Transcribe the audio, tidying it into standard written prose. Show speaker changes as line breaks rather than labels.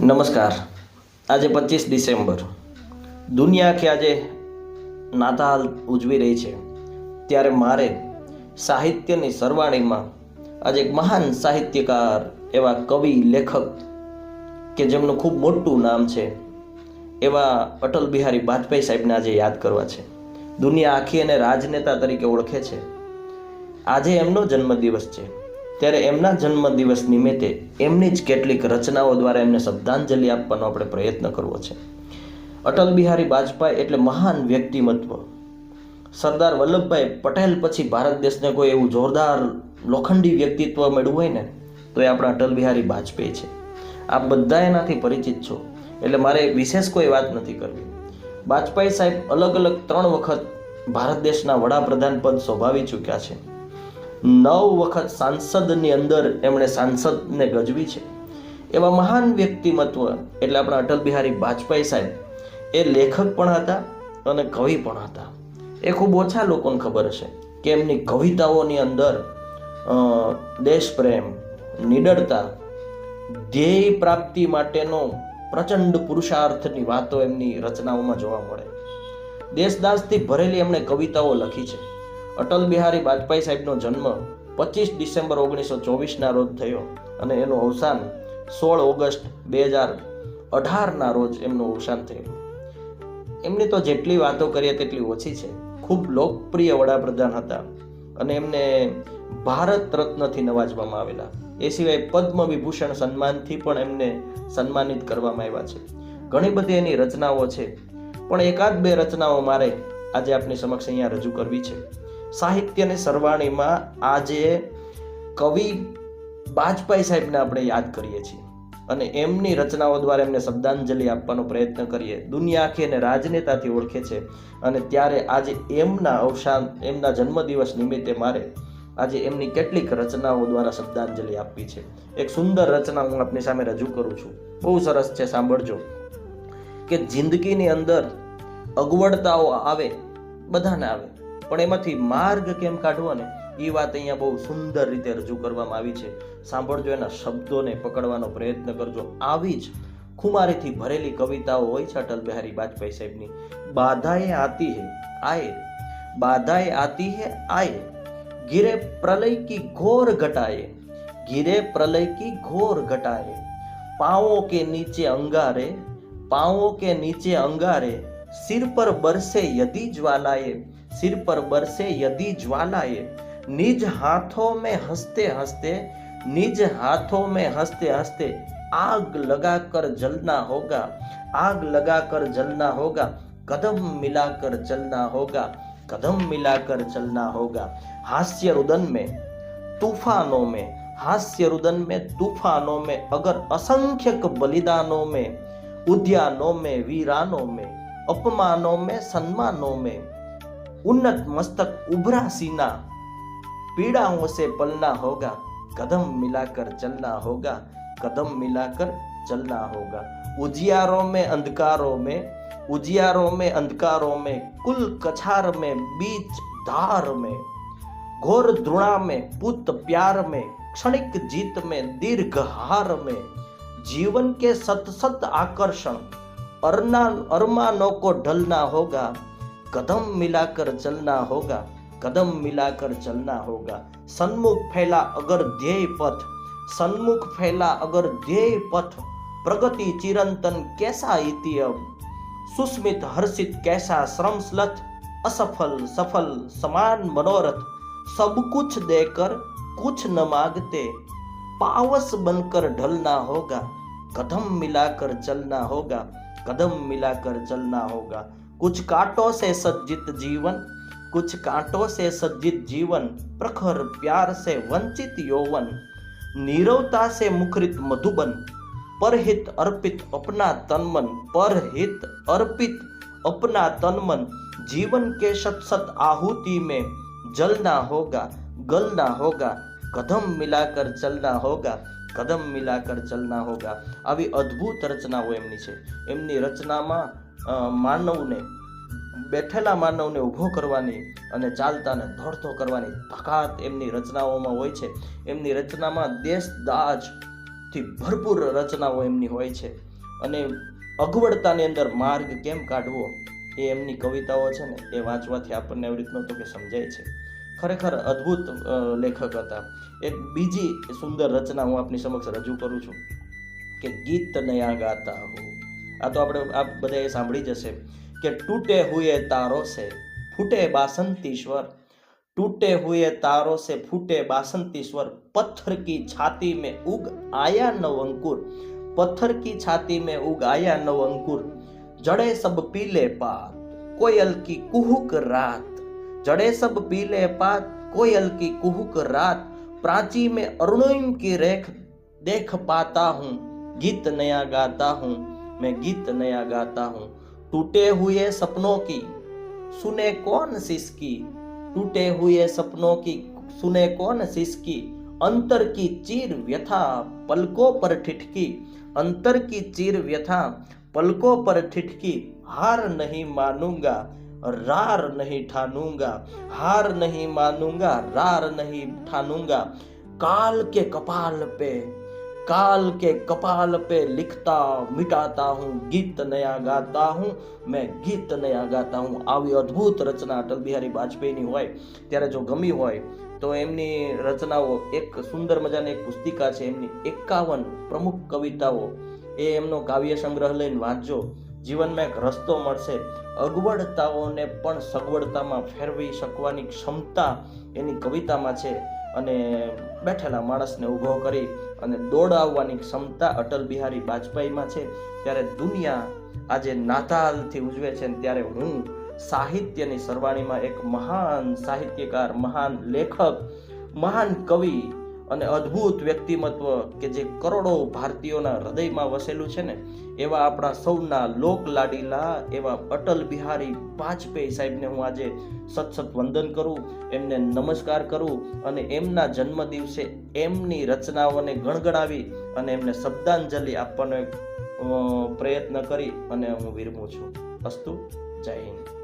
નમસ્કાર. આજે 25 ડિસેમ્બર દુનિયા આખી આજે નાતાલ ઉજવી રહી છે, ત્યારે મારે સાહિત્યની સરવાણીમાં આજે એક મહાન સાહિત્યકાર એવા કવિ લેખક કે જેમનું ખૂબ મોટું નામ છે એવા અટલ બિહારી વાજપેયી સાહેબને આજે યાદ કરવા છે. દુનિયા આખી એને રાજનેતા તરીકે ઓળખે છે. આજે એમનો જન્મદિવસ છે, ત્યારે એમના જન્મદિવસ નિમિત્તે એમની જ કેટલીક રચનાઓ દ્વારા એમને શ્રદ્ધાંજલિ આપવાનો આપણે પ્રયત્ન કરવો છે. અટલ બિહારી વાજપેયી એટલે મહાન વ્યક્તિમત્વ. સરદાર વલ્લભભાઈ પટેલ પછી ભારત દેશને કોઈ એવું જોરદાર લોખંડી વ્યક્તિત્વ મળ્યું હોય ને તો એ આપણા અટલ બિહારી વાજપેયી છે. આપ બધા એનાથી પરિચિત છો, એટલે મારે વિશેષ કોઈ વાત નથી કરવી. વાજપેયી સાહેબ અલગ અલગ 3 વખત ભારત દેશના વડાપ્રધાન પદ શોભાવી ચૂક્યા છે. 9 વખત સાંસદની અંદર એમણે સાંસદને ગજવી છે. એવા મહાન વ્યક્તિમત્વ એટલે આપણા અટલ બિહારી વાજપેયી સાહેબ એ લેખક પણ હતા અને કવિ પણ હતા. એ ખૂબ ઓછા લોકોને ખબર હશે કે એમની કવિતાઓની અંદર દેશ પ્રેમ, નિડરતા, ધ્યેય પ્રાપ્તિ માટેનો પ્રચંડ પુરુષાર્થની વાતો એમની રચનાઓમાં જોવા મળે. દેશદાસથી ભરેલી એમણે કવિતાઓ લખી છે. અટલ બિહારી વાજપેયી સાહેબનો જન્મ 25 ડિસેમ્બર 1924ના રોજ થયો અને એનું અવસાન 16 ઓગસ્ટ 2018ના રોજ એમનું અવસાન થયું. એમની તો જેટલી વાતો કરીએ તેટલી ઓછી છે. ખૂબ લોકપ્રિય વડાપ્રધાન હતા અને એમને ભારત રત્નથી નવાજવામાં આવેલા. એ સિવાય પદ્મ વિભૂષણ સન્માનથી પણ એમને સન્માનિત કરવામાં આવ્યા છે. ઘણી બધી એની રચનાઓ છે, પણ એકાદ બે રચનાઓ મારે આજે આપની સમક્ષ અહીંયા રજૂ કરવી છે. સાહિત્યની સરવાણીમાં આજે કવિ વાજપેયી સાહેબને આપણે યાદ કરીએ છીએ અને એમની રચનાઓ દ્વારા એમને શ્રદ્ધાંજલિ આપવાનો પ્રયત્ન કરીએ. દુનિયા આખી એને રાજનેતાથી ઓળખે છે અને ત્યારે આજે એમના અવસાન, એમના જન્મદિવસ નિમિત્તે મારે આજે એમની કેટલીક રચનાઓ દ્વારા શ્રદ્ધાંજલિ આપવી છે. એક સુંદર રચના હું આપની સામે રજૂ કરું છું. બહુ સરસ છે, સાંભળજો. કે જિંદગીની અંદર અગવડતાઓ આવે, બધાને આવે, પણ એમાંથી માર્ગ કેમ કાઢવો ને એ વાત અહીંયા બહુ સુંદર રીતે રજૂ કરવામાં આવી છે. સાંભળજો, એના શબ્દોને પકડવાનો પ્રયત્ન કરજો. આવી જ ખુમારીથી ભરેલી કવિતાઓ હોય છે અટલ બિહારી વાજપેયી સાહેબની. બાધાએ આતી હે આયે, બાધાએ આતી હે આયે, गिरे प्रलय की घोर घटाए, गिरे प्रलय की घोर घटाए, पांवों के नीचे अंगारे, पांवों के नीचे अंगारे, सिर पर बरसे यदि ज्वालाए, सिर पर बरसे यदि ज्वालाए, निज हाथों में हंसते हंसते, निज हाथों में हंसते हंसते, आग लगाकर जलना होगा, आग लगाकर जलना होगा, कदम मिलाकर चलना होगा, कदम मिलाकर चलना होगा. हास्य रुदन में तूफानों में, हास्य रुदन में तूफानों में, अगर असंख्यक बलिदानों में, उद्यानों में, वीरानों में, अपमानों में, सम्मानों में, उन्नत मस्तक उभरा सीना, पीड़ाओं से पलना होगा, कदम मिलाकर चलना होगा, कदम मिलाकर चलना होगा. उजियारों में अंधकारों में, उजियारों में अंधकारों में, कुल कछार में, बीच धार में, घोर द्रोणा में, पुत प्यार में, क्षणिक जीत में, दीर्घ हार में, जीवन के सत सत आकर्षण अरमानों को ढलना होगा, कदम मिलाकर चलना होगा, कदम मिलाकर चलना होगा. सन्मुख फैला अगर ध्येय पथ, सन्मुख फैला अगर ध्येय पथ, प्रगति चिरंतन कैसा इति अब, सुस्मित हर्षित कैसा श्रमस्लथ, असफल सफल समान मनोरथ, सब कुछ देकर कुछ न मांगते, पावस बनकर ढलना होगा, कदम मिलाकर चलना होगा, कदम मिलाकर चलना होगा. कुछ कांटों से सज्जित जीवन, कुछ कांटों से सज्जित जीवन, प्रखर प्यार से वंचित यौवन, नीरवता से मुखरित मधुबन, परहित अर्पित अपना तनमन, परहित अर्पित अपना तनमन, जीवन के शत शत आहुति में जलना होगा, गलना होगा, कदम मिलाकर चलना होगा, कदम मिलाकर चलना होगा. આવી અદ્ભુત રચનાઓ એમની છે. એમની રચનામાં માનવને, બેઠેલા માનવને ઊભો કરવાની અને ચાલતાને દોડતો કરવાની તાકાત એમની રચનાઓમાં હોય છે. એમની રચનામાં દેશ દાજથી ભરપૂર રચનાઓ એમની હોય છે. અને અગવડતાની અંદર માર્ગ કેમ કાઢવો એ એમની કવિતાઓ છે ને એ વાંચવાથી આપણને એવી રીતનું તો કે સમજાય છે. ખરેખર અદ્ભુત લેખક હતા. એક બીજી સુંદર રચના હું આપની સમક્ષ રજૂ કરું છું કે ગીત નયા ગાતા હું. આ તો આપણે આ બધાએ સાંભળી જશે કે ટૂટે હુએ તારો સે ફૂટે બાસંતી સ્वर, टूटे हुए तारों से फूटे बासंती स्वर, पत्थर की छाती में उग आया नव अंकुर, पत्थर की छाती में उग आया नव अंकुर, जड़े सब पीले पात कोयल की कुहुक रात, जड़े सब पीले पात कोयल की कुहुक रात, प्राची में अरुणिम की रेख देख पाता हूँ, गीत नया गाता हूँ मैं गीत नया गाता हूँ, टूटे हुए सपनों की सुने कौन सिसकी, टूटे हुए सपनों की सुने कौन सिसकी, अंतर की चीर व्यथा पलकों पर ठिठकी, अंतर की चीर व्यथा पलकों पर ठिठकी, हार नहीं मानूंगा रार नहीं ठानूंगा, हार नहीं मानूंगा रार नहीं ठानूंगा, काल के कपाल पे लिखता मिटाता हूँ, गीत नया गाता हूँ मैं गीत नया गाता हूँ. આવી અદ્ભુત રચના અટલ બિહારી વાજપેયીની હોય ત્યારે જો ગમી હોય તો એમની રચનાઓ એક સુંદર મજાની એક પુસ્તિકા છે, એમની 51 પ્રમુખ કવિતાઓ, એ એમનો કાવ્ય સંગ્રહ લઈને વાંચજો. જીવનમાં એક રસ્તો મળશે. અગવડતાઓને પણ સગવડતામાં ફેરવી શકવાની ક્ષમતા એની કવિતામાં છે અને બેઠેલા માણસને ઊભો કરી અને દોડાવવાની ક્ષમતા અટલ બિહારી વાજપેયીમાં છે. ત્યારે દુનિયા આજે નાતાલથી ઉજવે છે ને ત્યારે હું સાહિત્યની સરવાણીમાં એક મહાન સાહિત્યકાર, મહાન લેખક, મહાન કવિ અને અદ્ભુત વ્યક્તિમત્વ કે જે કરોડો ભારતીયોના હૃદયમાં વસેલું છે ને એવા આપણા સૌના લોક લાડીલા એવા અટલ બિહારી વાજપેયી સાહેબને હું આજે સત વંદન કરું, એમને નમસ્કાર કરું અને એમના જન્મ દિવસે એમની રચનાઓને ગણગણાવી અને એમને શબ્દાંજલિ આપવાનો એક પ્રયત્ન કરી અને હું વિરમું છું. અસ્તુ. જય હિન્દ.